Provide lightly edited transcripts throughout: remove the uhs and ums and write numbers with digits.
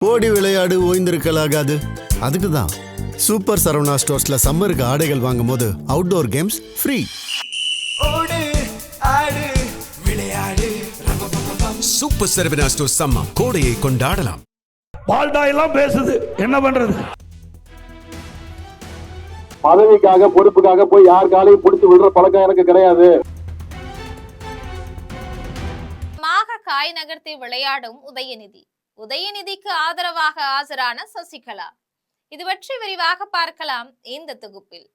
ஓடி விளையாடு ஓய்ந்திருக்கலாகாது. அதுக்கு தான் சூப்பர் சரவணா ஸ்டோர்ஸ்ல சம்மருக்கு ஆடைகள் வாங்கும் போது அவுட்டோர் கேம்ஸ் ஃப்ரீ. ஓடு ஆடு விளையாடு. சூப்பர் சரவணா ஸ்டோர்ஸ் சம்மா கோடையை கொண்டாடலாம். பால்டா எல்லாம் பேசுது, என்ன பண்றது? பதவிக்காக பொறுப்புக்காக போய் யார் காலையும் பிடிச்சு விடுற பழக்கம் எனக்கு கிடையாது. காய் நகர்த்தி விளையாடும் உதயநிதி. உதயநிதிக்கு ஆதரவாக ஆஜரான சசிகலா. இது பற்றி விரிவாக பார்க்கலாம் இந்த தொகுப்பில்.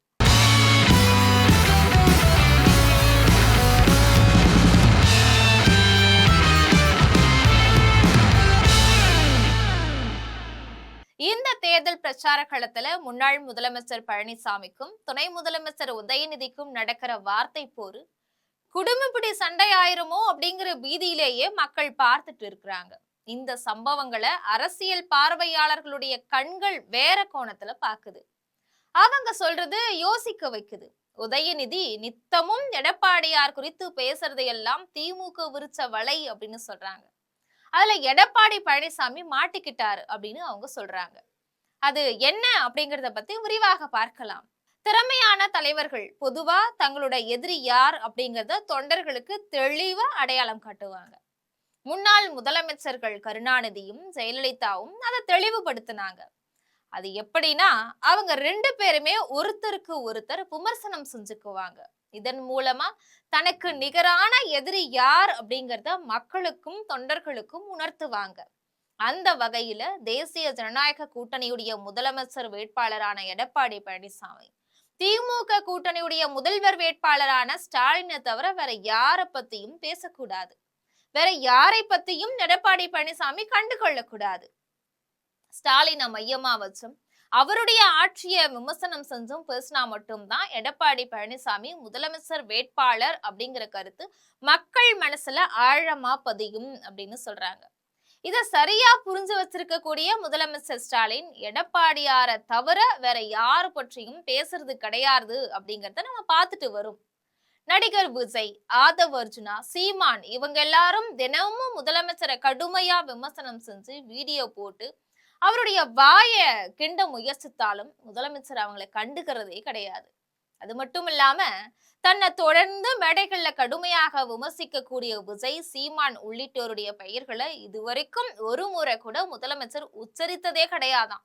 இந்த தேர்தல் பிரச்சார களத்துல முன்னாள் முதலமைச்சர் பழனிசாமிக்கும் துணை முதலமைச்சர் உதயநிதிக்கும் நடக்கிற வார்த்தை போரு, குடும்பப்படி சண்டை ஆயிருமோ அப்படிங்கிற பீதியிலேயே மக்கள் பார்த்துட்டு இருக்கிறாங்க. இந்த சம்பவங்களை அரசியல் பார்வையாளர்களுடைய கண்கள் வேற கோணத்துல பாக்குது. அவங்க சொல்றது யோசிக்க வைக்குது. உதயநிதி நித்தமும் எடப்பாடியார் குறித்து பேசுறதையெல்லாம் திமுக விரிச்ச வலை அப்படின்னு சொல்றாங்க. அதுல எடப்பாடி பழனிசாமி மாட்டிக்கிட்டாரு அப்படின்னு அவங்க சொல்றாங்க. அது என்ன அப்படிங்கறத பத்தி விரிவாக பார்க்கலாம். திறமையான தலைவர்கள் பொதுவா தங்களோட எதிரி யார் அப்படிங்கறத தொண்டர்களுக்கு தெளிவா அடையாளம் காட்டுவாங்க. முன்னாள் முதலமைச்சர்கள் கருணாநிதியும் ஜெயலலிதாவும் அதை தெளிவுபடுத்தினாங்க. அது எப்படின்னா, அவங்க ரெண்டு பேருமே ஒருத்தருக்கு ஒருத்தர் விமர்சனம் செஞ்சுக்குவாங்க. இதன் மூலமா தனக்கு நிகரான எதிரி யார் அப்படிங்கறத மக்களுக்கும் தொண்டர்களுக்கும் உணர்த்துவாங்க. அந்த வகையில தேசிய ஜனநாயக கூட்டணியுடைய முதலமைச்சர் வேட்பாளரான எடப்பாடி பழனிசாமி, திமுக கூட்டணியுடைய முதல்வர் வேட்பாளரான ஸ்டாலினை தவிர வேற யார பத்தியும் பேசக்கூடாது. வேற யாரை பத்தியும் எடப்பாடி பழனிசாமி கண்டுகொள்ளக்கூடாது. ஸ்டாலினை மையமா வச்சும் அவருடைய ஆட்சியை விமர்சனம் செஞ்சும் பேசினா மட்டும்தான் எடப்பாடி பழனிசாமி முதலமைச்சர் வேட்பாளர் அப்படிங்கிற கருத்து மக்கள் மனசுல ஆழமா பதியும் அப்படின்னு சொல்றாங்க. இத சரியா புரிஞ்சு வச்சிருக்க கூடிய முதலமைச்சர் ஸ்டாலின் எடப்பாடியார தவிர வேற யாரு பற்றியும் பேசுறது கிடையாது அப்படிங்கறத நம்ம பார்த்துட்டு வரும். நடிகர் விஜய், ஆதவ் அர்ஜுனா, சீமான் இவங்க எல்லாரும் தினமும் முதலமைச்சரை கடுமையா விமர்சனம் செஞ்சு வீடியோ போட்டு அவருடைய வாய கிண்ட முயற்சித்தாலும் முதலமைச்சர் அவங்களை கண்டுக்கிறதே கிடையாது. அது மட்டும் இல்லாம தன்னை தொடர்ந்து மேடைகள்ல கடுமையாக விமர்சிக்க கூடிய விஜய், சீமான் உள்ளிட்டோருடைய பெயர்களை இதுவரைக்கும் ஒரு முறை கூட முதலமைச்சர் உச்சரித்ததே கிடையாதாம்.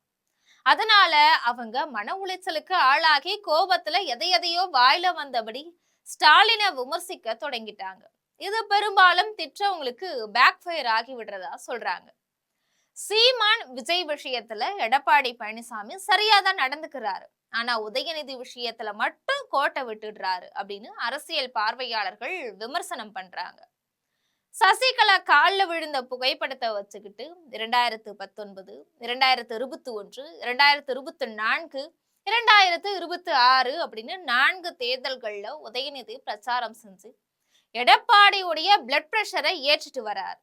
அதனால அவங்க மன உளைச்சலுக்கு ஆளாகி கோபத்துல எதையோ வாயில வந்தபடி ஸ்டாலினை விமர்சிக்க தொடங்கிட்டாங்க. இது பெரும்பாலும் திட்டவங்களுக்கு பேக் ஃபயர் ஆகி விடுறதா சொல்றாங்க. சீமான் விஜய் விஷயத்துல எடப்பாடி பழனிசாமி சரியாதான் நடந்துக்கிறாரு, ஆனா உதயநிதி விஷயத்துல மட்டும் கோட்டை விட்டுடுறாரு அப்படின்னு அரசியல் பார்வையாளர்கள் விமர்சனம் பண்றாங்க. சசிகலா காலில் விழுந்த புகைப்படத்தை வச்சுக்கிட்டு 2019, 2021, 2024, 2026 அப்படின்னு 4 தேர்தல்கள்ல உதயநிதி பிரச்சாரம் செஞ்சு எடப்பாடியுடைய பிளட் பிரஷரை ஏற்றிட்டு வராரு.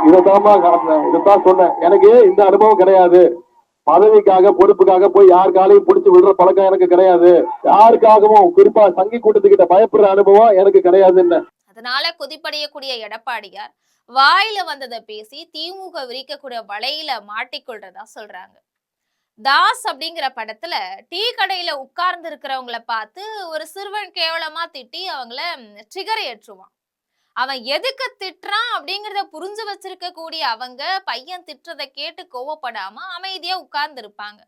இதைத்தான் சொன்னேன், எனக்கு இந்த அனுபவம் கிடையாது. பதவிக்காக பொறுப்புக்காக போய் யார் காலையும் பிடிச்சு விடுற பழக்கம் எனக்கு கிடையாது. யாருக்காகவும் குறிப்பா சங்கி கூட்டத்துக்கிட்ட பயப்படுற அனுபவம் எனக்கு கிடையாதுன்னு. அதனால கொதிப்படையக்கூடிய எடப்பாடியார் வாயில வந்ததை பேசி திமுக விரிக்கக்கூடிய வலையில மாட்டிக்கொள்றதா சொல்றாங்க. தாஸ் அப்படிங்கிற படத்துல டீ கடையில உட்கார்ந்து இருக்கிறவங்களை பார்த்து ஒரு சிறுவன் கேவலமா திட்டி அவங்கள ட்ரிகர் ஏற்றுவான். அவன் எதுக்கு திட்டுறான் அப்படிங்கிறத புரிஞ்சு வச்சிருக்க கூடிய அவங்க பையன் திட்டுறதை கேட்டு கோவப்படாம அமைதியா உட்கார்ந்து இருப்பாங்க.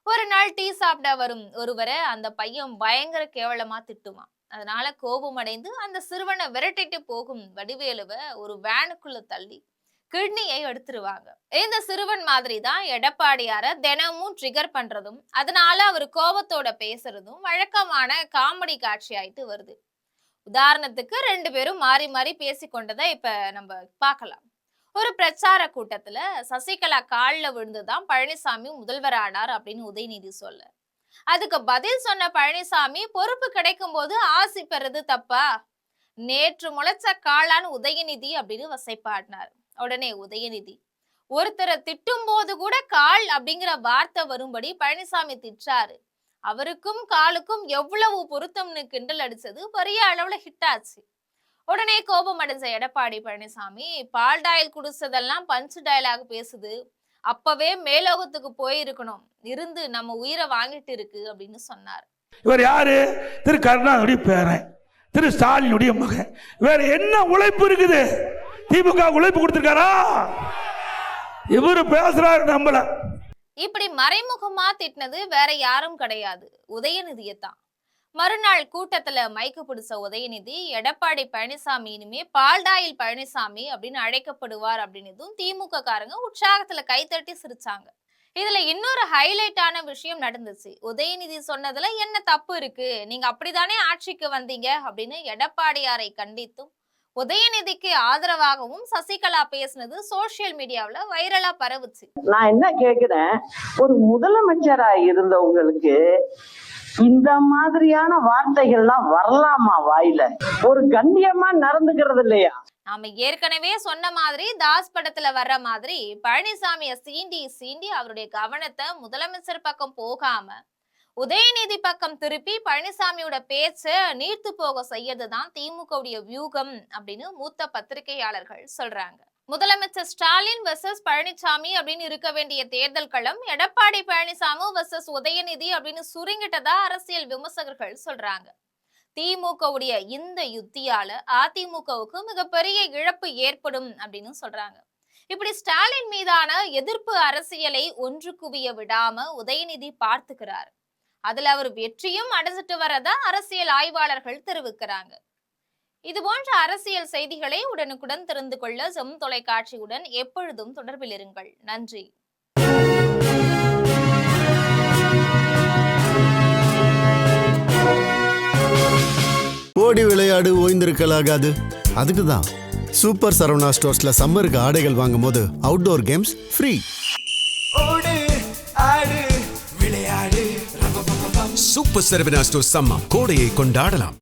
ஒரு நாள் டீ சாப்பிட வரும் ஒருவரை அந்த பையன் பயங்கர கேவலமா திட்டுவான். அதனால கோபம் அடைந்து அந்த சிறுவனை விரட்டிட்டு போகும் வடிவேலுவை ஒரு வேனுக்குள்ள தள்ளி கிட்னியை எடுத்துருவாங்க. இந்த சிறுவன் மாதிரி தான் எடப்பாடியார தினமும் ட்ரிகர் பண்றதும் அதனால அவர் கோபத்தோட பேசுறதும் வழக்கமான காமெடி காட்சி ஆயிட்டு வருது. உதாரணத்துக்கு 2 பேரும் மாறி மாறி பேசிக்கொண்டதை இப்ப நம்ம பார்க்கலாம். ஒரு பிரச்சார கூட்டத்துல சசிகலா காலில் விழுந்துதான் பழனிசாமி முதல்வர் ஆனார் அப்படின்னு உதயநிதி சொல்ல, அதுக்கு பதில் சொன்ன பழனிசாமி, பொறுப்பு கிடைக்கும் போது ஆசி பெறது தப்பா? நேற்று முளைச்ச காளான் உதயநிதி அப்படின்னு வசைப்பாடினார். உடனே உதயநிதி, ஒருத்தரை திட்டும் போது கூட கால் அப்படிங்கிற வார்த்தை வரும்படி பழனிசாமி திட்டாரு, அவருக்கும் காலுக்கும் எவ்வளவு பொருத்தம்னு கிண்டல் அடிச்சது பெரிய அளவுல ஹிட் ஆச்சு. உடனே கோபம் அடைஞ்ச எடப்பாடி பழனிசாமி பால் டாயில் குடிச்சதெல்லாம் பஞ்சு டயலாக் பேசுது, அப்பவே மேலோகத்துக்கு போயிருக்கணும், இருந்து நம்ம உயிரை வாங்கிட்டு இருக்கு அப்படின்னு சொன்னார். இவர் யாரு? திரு கருணாநிதி பேரன், திரு ஸ்டாலினுடைய மகன். வேற என்ன உழைப்பு இருக்குது? திமுக உழைப்பு கொடுத்திருக்காரா? இவரு பேசுறாரு நம்மள. இப்படி மறைமுகமா திட்டினது வேற யாரும் கிடையாது, உதயநிதியைத்தான். மறுநாள் கூட்டத்துல மைக்கு பிடிச்ச உதயநிதி எடப்பாடி பழனிசாமி இனிமே பால்டாயில் பழனிசாமி அப்படின்னு அழைக்கப்படுவார் அப்படின்னதும் திமுக காரங்க உற்சாகத்துல கைத்தட்டி சிரிச்சாங்க. இதுல இன்னொரு ஹைலைட்டான விஷயம் நடந்துச்சு. உதயநிதி சொன்னதுல என்ன தப்பு இருக்கு, நீங்க அப்படித்தானே ஆட்சிக்கு வந்தீங்க அப்படின்னு எடப்பாடியாரை கண்டித்தும் உதயநிதிக்கு ஆதரவாகவும் சசிகலா பேசினது சோசியல் மீடியாவுல வைரலா பரவுச்சு. நான் என்ன கேக்குறேன், ஒரு முதலமைச்சரா இருந்தவங்களுக்கு இந்த மாதிரியான வார்த்தைகள்லாம் வரலாமா வாயில? ஒரு கண்ணியமா நடந்துக்கிறது இல்லையா? நாம ஏற்கனவே சொன்ன மாதிரி தாஸ் படத்துல வர்ற மாதிரி பழனிசாமிய சீண்டி சீண்டி அவருடைய கவனத்தை முதலமைச்சர் பக்கம் போகாம உதயநிதி பக்கம் திருப்பி பழனிசாமியோட பேச்ச நீர்த்து போக செய்யறதுதான் திமுகவுடைய வியூகம் அப்படின்னு மூத்த பத்திரிகையாளர்கள் சொல்றாங்க. முதலமைச்சர் ஸ்டாலின் வெர்சஸ் பழனிசாமி அப்படின்னு இருக்க வேண்டிய தேர்தல் களம் எடப்பாடி பழனிசாமி வெர்சஸ் உதயநிதி அப்படின்னு சுருங்கிட்டதா அரசியல் விமர்சகர்கள் சொல்றாங்க. திமுகவுடைய இந்த யுத்தியால அதிமுகவுக்கு மிகப்பெரிய இழப்பு ஏற்படும் அப்படின்னு சொல்றாங்க. இப்படி ஸ்டாலின் மீதான எதிர்ப்பு அரசியலை ஒன்று குவிய விடாம உதயநிதி பார்த்துக்கிறார். அதுல அவர் வெற்றியும் அடைஞ்சிட்டு வரதா அரசியல் ஆய்வாளர்கள் தெரிவிக்கிறாங்க. இது போன்ற அரசியல் செய்திகளை உடனுக்குடன் தெரிந்து கொள்ள ஜெம் தொலைக்காட்சியுடன் எப்பொழுதும் தொடர்பில் இருங்கள். நன்றி. ஓடி விளையாடு ஓய்ந்திருக்கலாகாது. அதுக்கு தான் சூப்பர் சரவணா ஸ்டோர்ஸ்ல சம்மருக்கு ஆடைகள் வாங்கும் போது அவுட்டோர் கேம்ஸ் ஃப்ரீ. ஓடு ஆடு விளையாடு. சூப்பர் சரவணா ஸ்டோர்ஸ் சம்மர் கோடையை கொண்டாடலாம்.